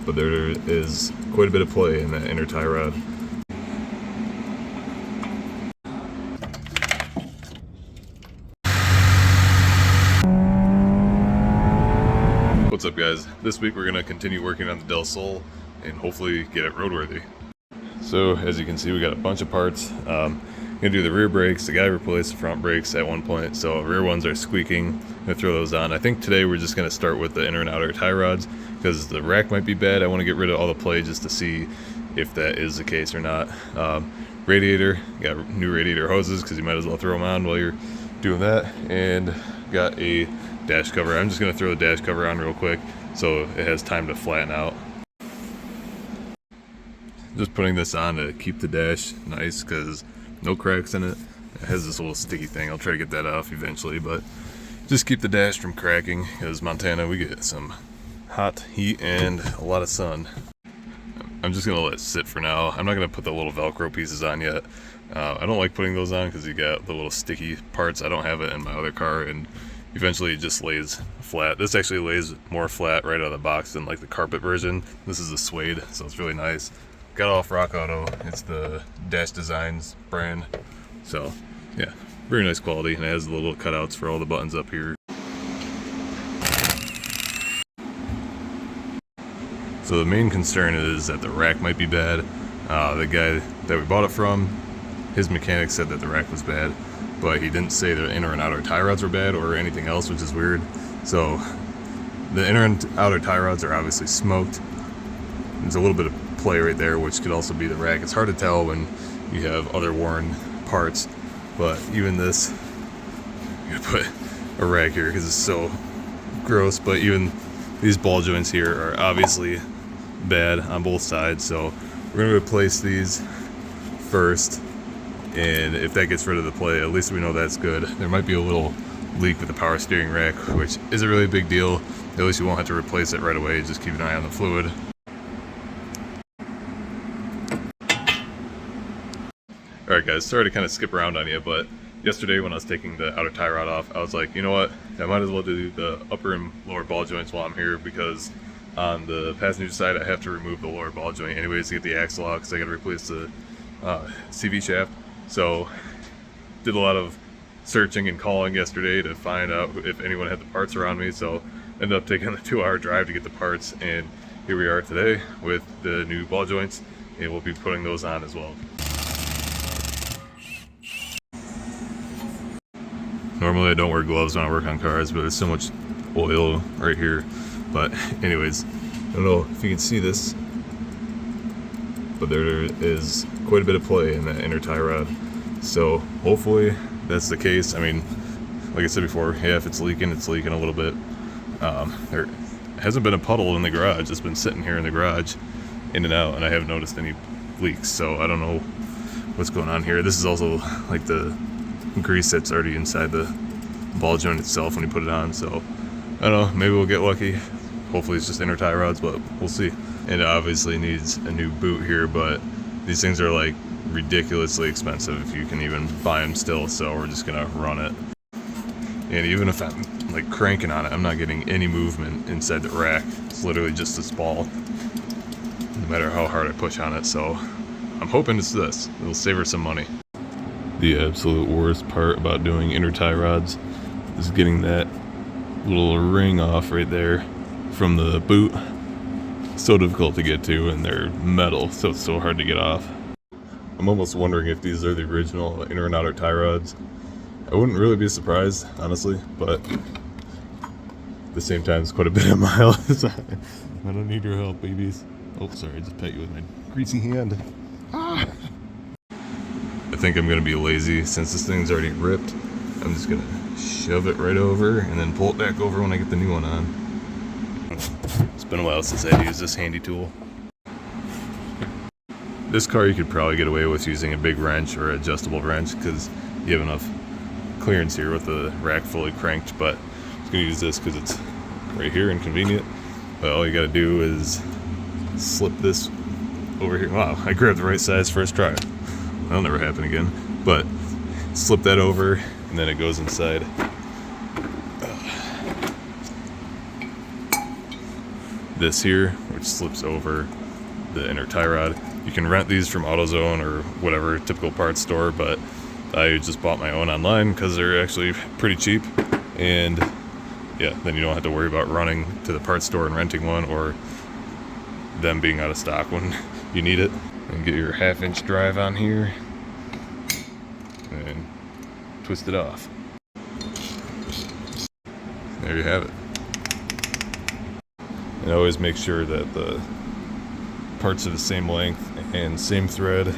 but there is quite a bit of play in that inner tie rod. What's up, guys? This week we're going to continue working on the Del Sol and hopefully get it roadworthy. So as you can see, we got a bunch of parts. Gonna do the rear brakes. The guy replaced the front brakes at one point, so rear ones are squeaking. Gonna throw those on. I think today we're just gonna start with the inner and outer tie rods because the rack might be bad. I want to get rid of all the play just to see if that is the case or not. Radiator, got new radiator hoses because you might as well throw them on while you're doing that. And got a dash cover. I'm just gonna throw the dash cover on real quick so it has time to flatten out. Just putting this on to keep the dash nice because no cracks in it. It has this little sticky thing. I'll try to get that off eventually, but just keep the dash from cracking because Montana, we get some hot heat and a lot of sun. I'm just gonna let it sit for now. I'm not gonna put the little Velcro pieces on yet. I don't like putting those on because you got the little sticky parts. I don't have it in my other car, and eventually it just lays flat. This actually lays more flat right out of the box than like the carpet version. This is a suede, so it's really nice. Got it off Rock Auto. It's the Dash Designs brand. So yeah, very nice quality, and it has the little cutouts for all the buttons up here. So the main concern is that the rack might be bad. The guy that we bought it from, his mechanic said that the rack was bad, but he didn't say the inner and outer tie rods were bad or anything else, which is weird. So the inner and outer tie rods are obviously smoked. There's a little bit of play right there, which could also be the rack. It's hard to tell when you have other worn parts, but even this, I'm gonna put a rag here because it's so gross, but even these ball joints here are obviously bad on both sides, so we're gonna replace these first, and if that gets rid of the play, at least we know that's good. There might be a little leak with the power steering rack, which isn't really a big deal. At least you won't have to replace it right away. Just keep an eye on the fluid. Alright guys, sorry to kind of skip around on you, but yesterday when I was taking the outer tie rod off, I was like, you know what, I might as well do the upper and lower ball joints while I'm here, because on the passenger side I have to remove the lower ball joint anyways to get the axle out, because I got to replace the CV shaft. So did a lot of searching and calling yesterday to find out if anyone had the parts around me, so ended up taking the 2-hour drive to get the parts, and here we are today with the new ball joints, and we'll be putting those on as well. Normally I don't wear gloves when I work on cars, but there's so much oil right here. But anyways, I don't know if you can see this, but there is quite a bit of play in that inner tie rod. So hopefully that's the case. I mean, like I said before, yeah, if it's leaking a little bit. There hasn't been a puddle in the garage. It's been sitting here in the garage, in and out, and I haven't noticed any leaks. So I don't know what's going on here. This is also like the grease that's already inside the ball joint itself when you put it on, so I don't know, maybe we'll get lucky. Hopefully it's just inner tie rods, but we'll see. And it obviously needs a new boot here, but these things are like ridiculously expensive if you can even buy them still, so we're just gonna run it. And even if I'm like cranking on it, I'm not getting any movement inside the rack. It's literally just this ball, no matter how hard I push on it, so I'm hoping it's this. It'll save her some money. The absolute worst part about doing inner tie rods is getting that little ring off right there from the boot. So difficult to get to, and they're metal, so it's so hard to get off. I'm almost wondering if these are the original inner and outer tie rods. I wouldn't really be surprised, honestly, but at the same time, it's quite a bit of miles. I don't need your help, babies. Oh, sorry, I just pet you with my greasy hand. Ah! I think I'm going to be lazy since this thing's already ripped. I'm just going to shove it right over and then pull it back over when I get the new one on. It's been a while since I've used this handy tool. This car you could probably get away with using a big wrench or adjustable wrench because you have enough clearance here with the rack fully cranked, but I'm just going to use this because it's right here and convenient. But all you got to do is slip this over here. Wow, I grabbed the right size first try. That'll never happen again. But slip that over, and then it goes inside. this here, which slips over the inner tie rod. You can rent these from AutoZone or whatever typical parts store, but I just bought my own online because they're actually pretty cheap. And yeah, then you don't have to worry about running to the parts store and renting one, or them being out of stock when you need it. And get your 1/2-inch drive on here and twist it off. There you have it. And always make sure that the parts are the same length and same thread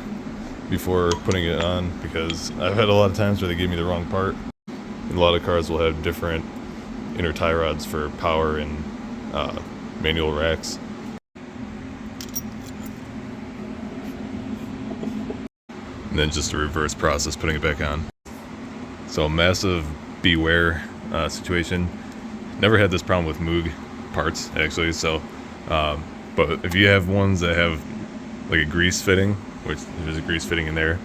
before putting it on, because I've had a lot of times where they give me the wrong part. And a lot of cars will have different inner tie rods for power and manual racks. And then just a reverse process putting it back on. So massive beware situation. Never had this problem with Moog parts actually. So, but if you have ones that have like a grease fitting, which there's a grease fitting in there,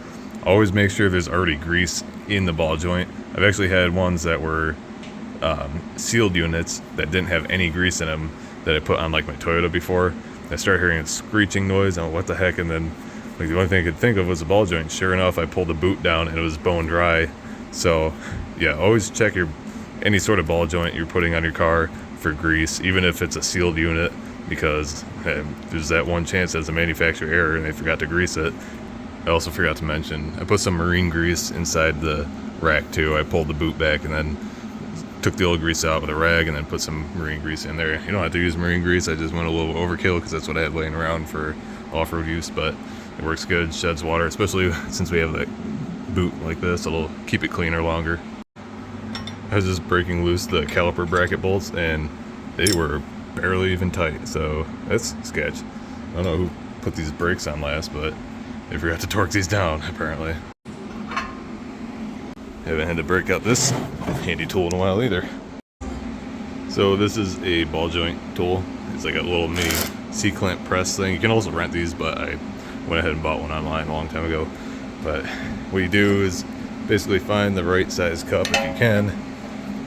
always make sure there's already grease in the ball joint. I've actually had ones that were sealed units that didn't have any grease in them that I put on like my Toyota before. I started hearing a screeching noise and what the heck, and then like the only thing I could think of was the ball joint. Sure enough, I pulled the boot down and it was bone dry. So yeah, always check any sort of ball joint you're putting on your car for grease, even if it's a sealed unit, because there's that one chance as a manufacturer error and they forgot to grease it. I also forgot to mention, I put some marine grease inside the rack too. I pulled the boot back and then took the old grease out with a rag and then put some marine grease in there. You don't have to use marine grease. I just went a little overkill because that's what I had laying around for off-road use, but it works good, sheds water, especially since we have that boot like this. It'll keep it cleaner longer. I was just breaking loose the caliper bracket bolts and they were barely even tight, so that's sketch. I don't know who put these brakes on last, but they forgot to torque these down apparently. Haven't had to break out this handy tool in a while either. So this is a ball joint tool. It's like a little mini C-clamp press thing. You can also rent these, but I went ahead and bought one online a long time ago. But what you do is basically find the right size cup if you can.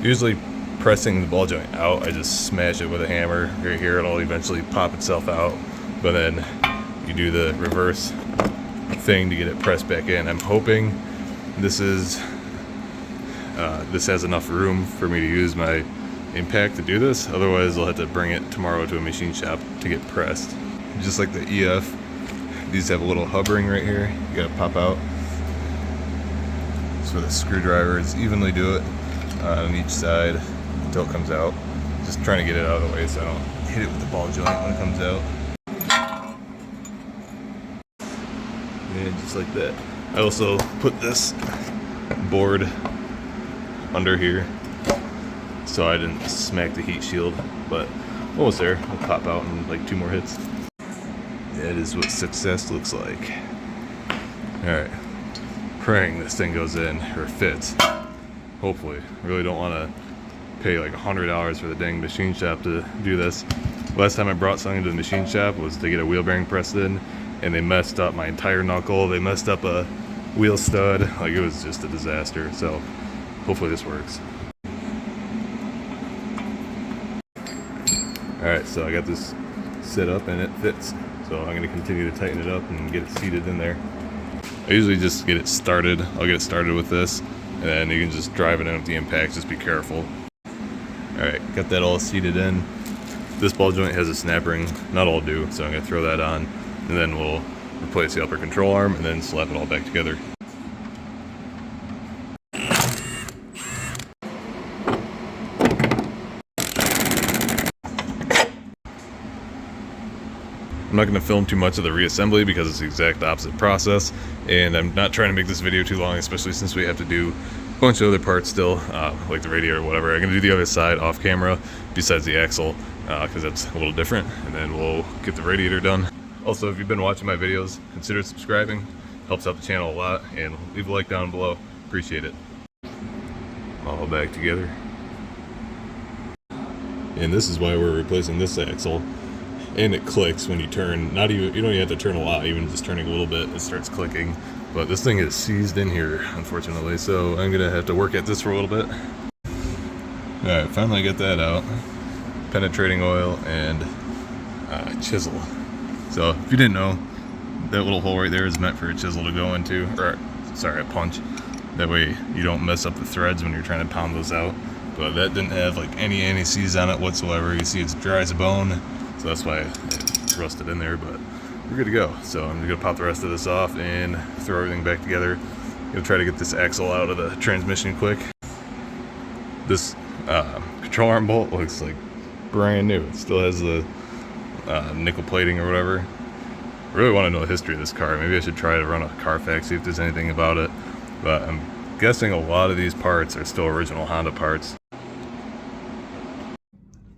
Usually pressing the ball joint out, I just smash it with a hammer right here. It'll eventually pop itself out. But then you do the reverse thing to get it pressed back in. I'm hoping this has enough room for me to use my impact to do this. Otherwise, I'll have to bring it tomorrow to a machine shop to get pressed. Just like the EF, these have a little hub ring right here. You gotta pop out. So with a screwdriver, it's evenly do it on each side until it comes out. Just trying to get it out of the way so I don't hit it with the ball joint when it comes out. And just like that. I also put this board under here so I didn't smack the heat shield, but almost there. I'll pop out in like 2 more hits. That is what success looks like. Alright, praying this thing goes in or fits. Hopefully. I really don't want to pay like $100 for the dang machine shop to do this. Last time I brought something to the machine shop was to get a wheel bearing pressed in, and they messed up my entire knuckle. They messed up a wheel stud. Like, it was just a disaster. So hopefully this works. Alright, so I got this set up and it fits. So I'm going to continue to tighten it up and get it seated in there. I usually just get it started. I'll get it started with this, and then you can just drive it in with the impact. Just be careful. Alright, got that all seated in. This ball joint has a snap ring. Not all do, so I'm going to throw that on. And then we'll replace the upper control arm and then slap it all back together. I'm not going to film too much of the reassembly because it's the exact opposite process, and I'm not trying to make this video too long, especially since we have to do a bunch of other parts still, like the radiator or whatever. I'm going to do the other side off camera besides the axle, because that's a little different, and then we'll get the radiator done. Also, if you've been watching my videos, consider subscribing. Helps out the channel a lot, and leave a like down below. Appreciate it. All back together. And this is why we're replacing this axle. And it clicks when you turn. Not even, you don't even have to turn a lot, even just turning a little bit, it starts clicking. But this thing is seized in here, unfortunately, so I'm gonna have to work at this for a little bit. Alright, finally get that out. Penetrating oil and chisel. So if you didn't know, that little hole right there is meant for a chisel to go into, or sorry, a punch. That way you don't mess up the threads when you're trying to pound those out. But that didn't have like any anti-seize on it whatsoever. You see it's dry as a bone, so that's why it rusted in there, but we're good to go. So I'm gonna pop the rest of this off and throw everything back together. Gonna try to get this axle out of the transmission quick. This control arm bolt looks like brand new. It still has the nickel plating or whatever. I really want to know the history of this car. Maybe I should try to run a Carfax, see if there's anything about it. But I'm guessing a lot of these parts are still original Honda parts.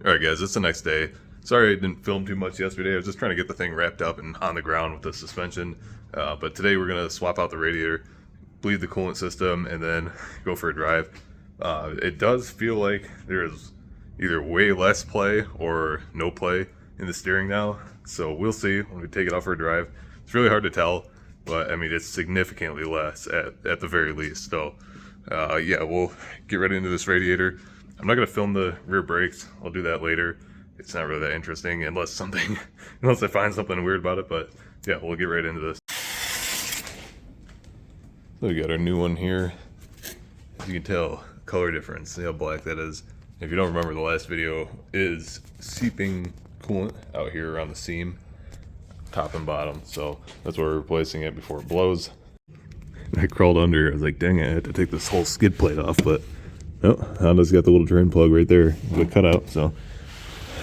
Alright guys, it's the next day. Sorry I didn't film too much yesterday. I was just trying to get the thing wrapped up and on the ground with the suspension. But today we're going to swap out the radiator, bleed the coolant system, and then go for a drive. It does feel like there's either way less play or no play in the steering now. So we'll see when we take it out for a drive. It's really hard to tell, but I mean it's significantly less at the very least. So yeah, we'll get right into this radiator. I'm not gonna film the rear brakes. I'll do that later. It's not really that interesting unless I find something weird about it. But yeah, we'll get right into this. So we got our new one here. As you can tell, color difference. See how black that is. If you don't remember, the last video is seeping coolant out here around the seam, top and bottom. So that's why we're replacing it before it blows. I crawled under. I was like, dang it, I had to take this whole skid plate off, but no, Honda's got the little drain plug right there, the cutout. So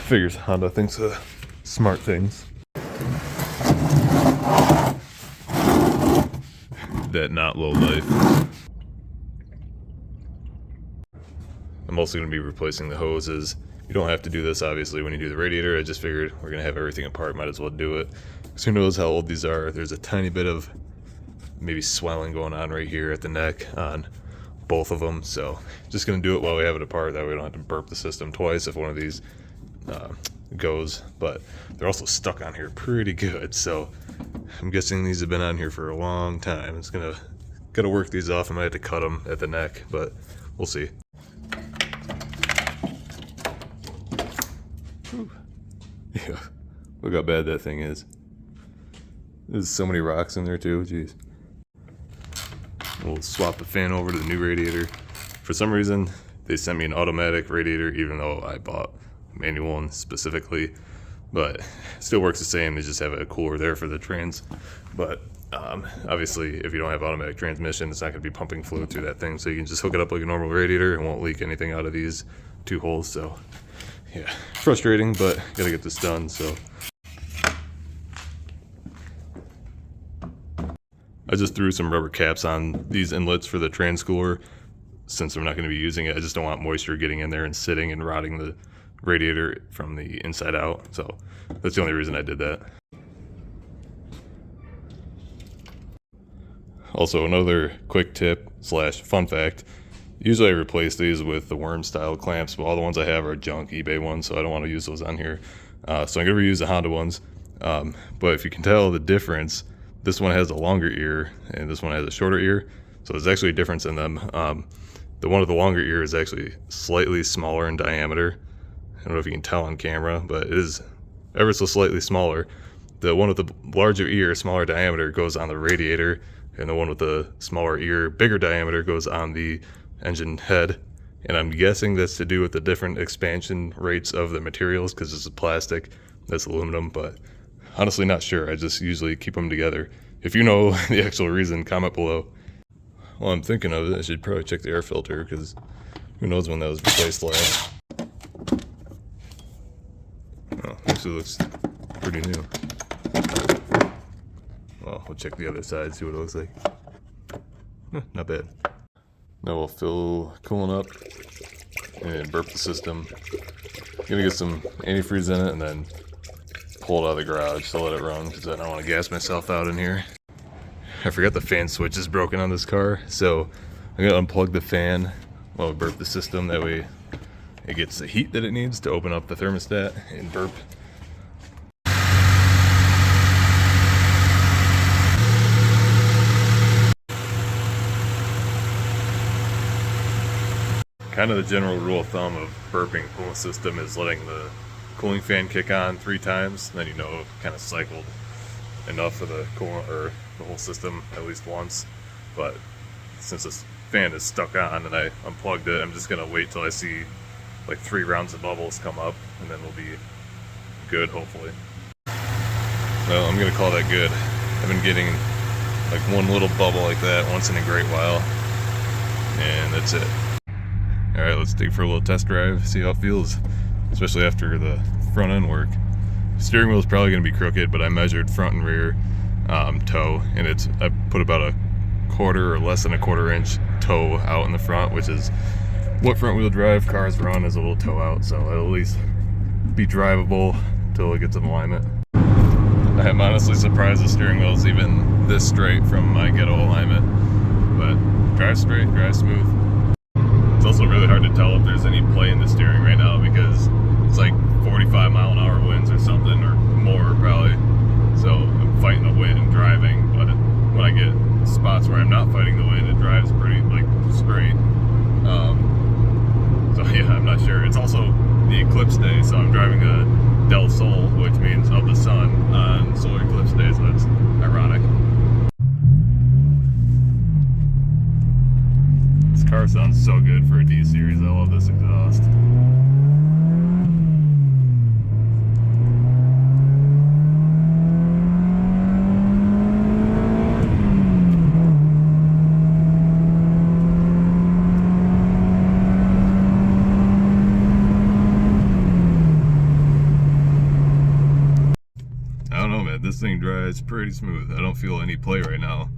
figures Honda thinks of smart things. That not low life. I'm also going to be replacing the hoses. You don't have to do this obviously when you do the radiator. I just figured we're going to have everything apart, might as well do it. Because who knows how old these are. There's a tiny bit of maybe swelling going on right here at the neck on both of them. So just going to do it while we have it apart. That way we don't have to burp the system twice if one of these goes. But they're also stuck on here pretty good. So I'm guessing these have been on here for a long time. It's gotta work these off. I might have to cut them at the neck, but we'll see. Whew. Yeah, look how bad that thing is. There's so many rocks in there too, jeez. We'll swap the fan over to the new radiator. For some reason, they sent me an automatic radiator, even though I bought a manual one specifically. But it still works the same. They just have a cooler there for the trans. But obviously, if you don't have automatic transmission, it's not going to be pumping fluid through that thing. So you can just hook it up like a normal radiator. It won't leak anything out of these two holes. So yeah, frustrating, but gotta get this done. So I just threw some rubber caps on these inlets for the trans cooler. Since I'm not going to be using it, I just don't want moisture getting in there and sitting and rotting the radiator from the inside out. So that's the only reason I did that. Also, another quick tip slash fun fact. Usually I replace these with the worm style clamps, but all the ones I have are junk eBay ones, so I don't want to use those on here. So I'm going to reuse the Honda ones. But if you can tell the difference, this one has a longer ear and this one has a shorter ear. So there's actually a difference in them. The one with the longer ear is actually slightly smaller in diameter. I don't know if you can tell on camera, but it is ever so slightly smaller. The one with the larger ear, smaller diameter, goes on the radiator, and the one with the smaller ear, bigger diameter, goes on the engine head. And I'm guessing that's to do with the different expansion rates of the materials, because this is plastic, that's aluminum, but honestly not sure. I just usually keep them together. If you know the actual reason, comment below. While I'm thinking of it, I should probably check the air filter, because who knows when that was replaced last. Oh, actually looks pretty new. Well, we'll check the other side, see what it looks like. Not bad. Now we'll fill coolant up and burp the system. Gonna get some antifreeze in it and then pull it out of the garage to let it run, because I don't want to gas myself out in here. I forgot the fan switch is broken on this car, so I'm gonna unplug the fan while we burp the system. That way it gets the heat that it needs to open up the thermostat and burp. Kind of the general rule of thumb of burping coolant system is letting the cooling fan kick on 3 times, then you know it kind of cycled enough of the coolant or the whole system at least once. But since this fan is stuck on and I unplugged it, I'm just gonna wait till I see like 3 rounds of bubbles come up, and then we'll be good, hopefully. Well, I'm gonna call that good. I've been getting like one little bubble like that once in a great while, and that's it. All right, let's take for a little test drive, see how it feels, especially after the front end work. Steering wheel is probably gonna be crooked, but I measured front and rear toe, and I put about a quarter or less than a quarter-inch toe out in the front, which is what front wheel drive cars run, is a little toe out, so it'll at least be drivable until it gets in alignment. I am honestly surprised the steering wheel is even this straight from my ghetto alignment, but drive straight, drive smooth. It's also really hard to tell if there's any play in the steering right now because it's like 45-mile-an-hour winds or something, or more probably. So I'm fighting the wind and driving, but when I get spots where I'm not fighting the wind, it drives pretty like straight. So yeah, I'm not sure. It's also the eclipse day, so I'm driving a Del Sol, which means of the sun, on solar eclipse day, so that's ironic. This car sounds so good for a D-Series. I love this exhaust. This thing drives pretty smooth. I don't feel any play right now.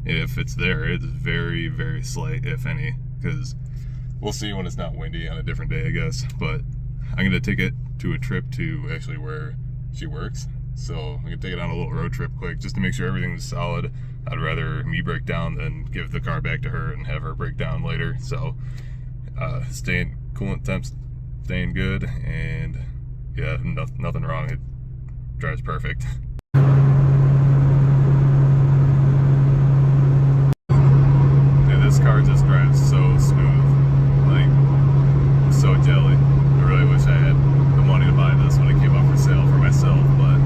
And if it's there, it's very, very slight, if any, because we'll see when it's not windy on a different day, I guess. But I'm gonna take it to a trip to actually where she works. So I'm gonna take it on a little road trip quick just to make sure everything's solid. I'd rather me break down than give the car back to her and have her break down later. So coolant temps staying good, and yeah, nothing wrong. It drives perfect. This car just drives so smooth, like so jelly. I really wish I had the money to buy this when it came up for sale for myself, but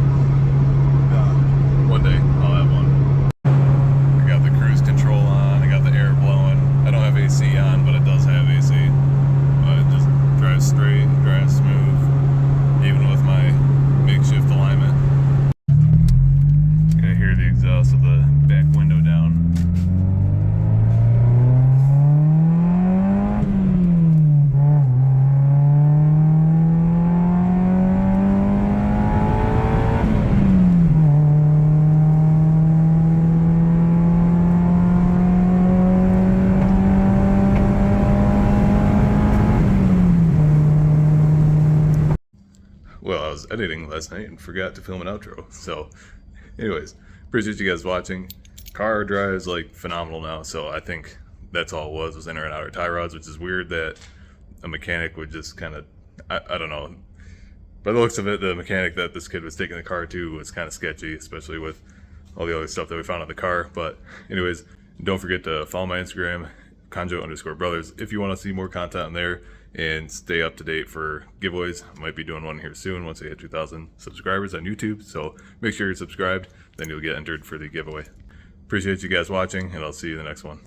one day I'll have one. I got the cruise control on, I got the air blowing. I don't have AC on, but it does have AC. But it just drives straight, drives smooth, even with my makeshift alignment. I hear the exhaust of the back window down. Well, I was editing last night and forgot to film an outro. So, anyways, appreciate you guys watching. Car drives like phenomenal now, so I think that's all it was inner and outer tie rods, which is weird that a mechanic would just kind of, I don't know. By the looks of it, the mechanic that this kid was taking the car to was kind of sketchy, especially with all the other stuff that we found on the car. But anyways, don't forget to follow my Instagram, Conjo_brothers, if you want to see more content on there and stay up to date for giveaways. I might be doing one here soon once I hit 2,000 subscribers on YouTube, so make sure you're subscribed, then you'll get entered for the giveaway. Appreciate you guys watching, and I'll see you in the next one.